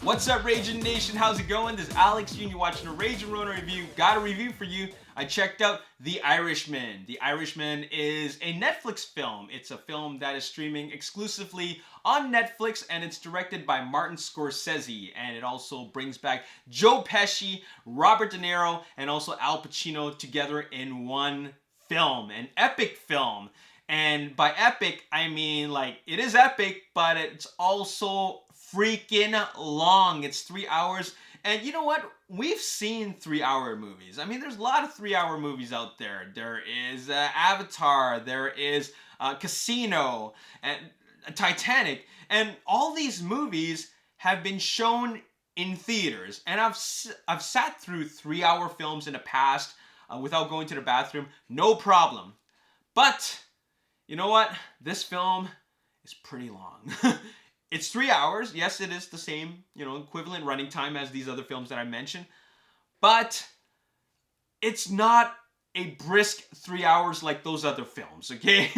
What's up, Ragin Nation? How's it going? This is Alex, and you're watching a Ragin Ronin review. Got a review for you. I checked out The Irishman. The Irishman is a Netflix film. It's a film that is streaming exclusively on Netflix, and it's directed by Martin Scorsese. And it also brings back Joe Pesci, Robert De Niro, and also Al Pacino together in one film, an epic film. And by epic, I mean, like, it is epic, but it's also freaking long. It's 3 hours. And you know what? We've seen 3-hour movies. I mean, there's a lot of 3-hour movies out there. There is Avatar. There is Casino and Titanic. And all these movies have been shown in theaters. And I've sat through 3-hour films in the past without going to the bathroom. No problem. But you know what? This film is pretty long. It's 3 hours. Yes, it is the same, equivalent running time as these other films that I mentioned. But it's not a brisk 3 hours like those other films, okay?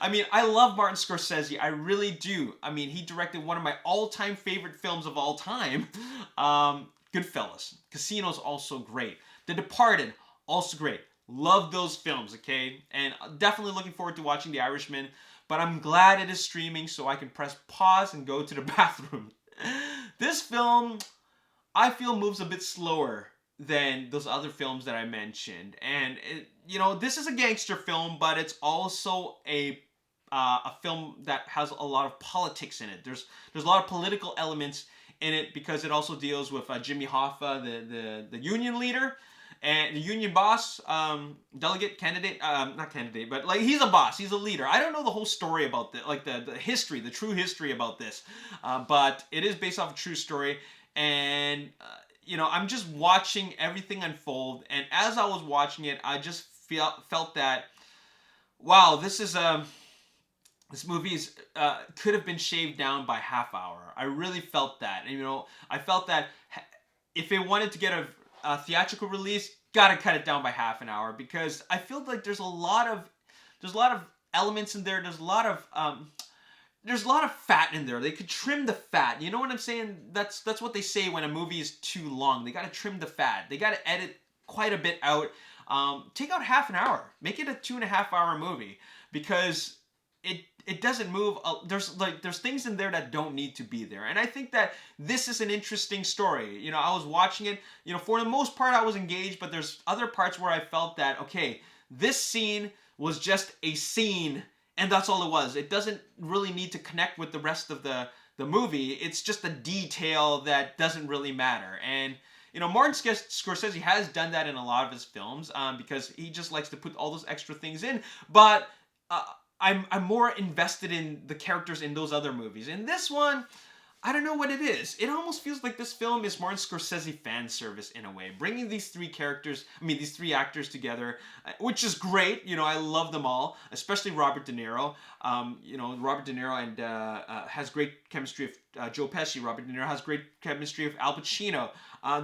I mean, I love Martin Scorsese. I really do. I mean, he directed one of my all-time favorite films of all time, Goodfellas. Casino's also great. The Departed, also great. Love those films, okay? And definitely looking forward to watching The Irishman. But I'm glad it is streaming so I can press pause and go to the bathroom. This film, I feel, moves a bit slower than those other films that I mentioned. And, this is a gangster film, but it's also a film that has a lot of politics in it. There's a lot of political elements in it because it also deals with Jimmy Hoffa, the union leader. And the union boss, delegate, candidate, not candidate, but like he's a boss, he's a leader. I don't know the whole story about the history, the true history about this, but it is based off a true story. And I'm just watching everything unfold. And as I was watching it, I just felt that, wow, this movie is could have been shaved down by half hour. I really felt that. And I felt that if they wanted to get a theatrical release, gotta cut it down by half an hour, because I feel like there's a lot of elements in there. There's a lot of fat in there. They could trim the fat. You know what I'm saying? That's what they say when a movie is too long. They gotta trim the fat. They gotta edit quite a bit out. Take out half an hour. Make it a 2.5 hour movie, because it doesn't move. There's things in there that don't need to be there. And I think that this is an interesting story. I was watching it, for the most part I was engaged, but there's other parts where I felt that, okay, this scene was just a scene and that's all it was. It doesn't really need to connect with the rest of the movie. It's just a detail that doesn't really matter. And Martin Scorsese has done that in a lot of his films, because he just likes to put all those extra things in. But I'm more invested in the characters in those other movies. In this one, I don't know what it is. It almost feels like this film is Martin Scorsese fan service in a way. Bringing these three actors together, which is great. I love them all, especially Robert De Niro. Robert De Niro and has great chemistry with Joe Pesci. Robert De Niro has great chemistry with Al Pacino.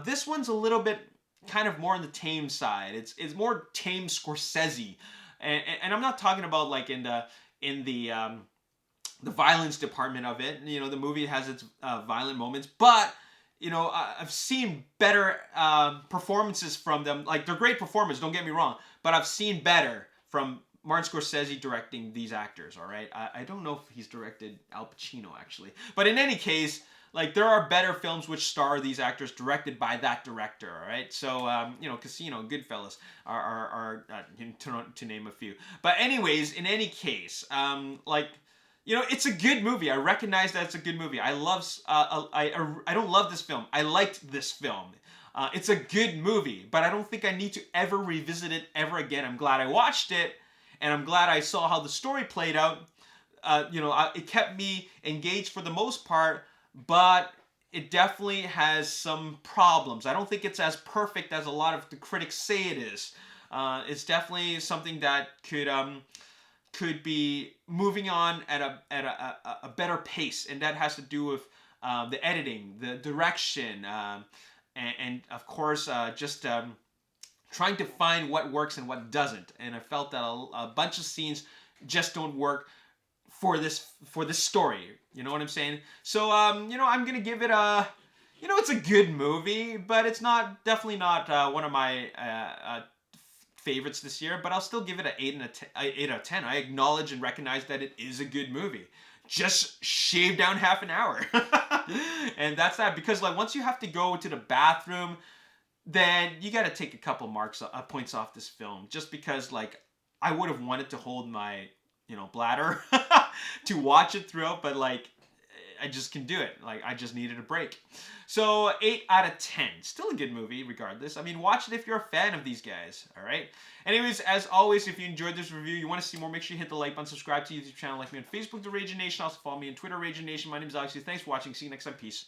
This one's a little bit kind of more on the tame side. It's more tame Scorsese. And I'm not talking about like in the violence department of it. The movie has its violent moments, but I've seen better performances from them. Like, they're great performers, don't get me wrong, but I've seen better from Martin Scorsese directing these actors. All right, I don't know if he's directed Al Pacino actually, but in any case, like, there are better films which star these actors directed by that director, all right? So, Casino and Goodfellas are to name a few. But anyways, in any case, it's a good movie. I recognize that it's a good movie. I don't love this film. I liked this film. It's a good movie, but I don't think I need to ever revisit it ever again. I'm glad I watched it, and I'm glad I saw how the story played out. It kept me engaged for the most part, but it definitely has some problems. I don't think it's as perfect as a lot of the critics say it is. It's definitely something that could be moving on at a better pace, and that has to do with the editing, the direction, and of course just trying to find what works and what doesn't. And I felt that a bunch of scenes just don't work for this story. You know what I'm saying? So you know, I'm gonna give it a, you know, it's a good movie, but it's definitely not one of my favorites this year. But I'll still give it an 8 out of 10. I acknowledge and recognize that it is a good movie. Just shave down half an hour, and that's that. Because like once you have to go to the bathroom, then you got to take a couple points off this film, just because like I would have wanted to hold my, you know, bladder to watch it throughout, but like I just can do it. Like I just needed a break. So 8 out of 10. Still a good movie regardless. I mean, watch it if you're a fan of these guys, all right? Anyways, as always, if you enjoyed this review, you want to see more, make sure you hit the like button, subscribe to the YouTube channel, like me on Facebook, The Ragin Nation. Also follow me on Twitter, Ragin Nation. My name is Alex. Thanks for watching. See you next time. Peace.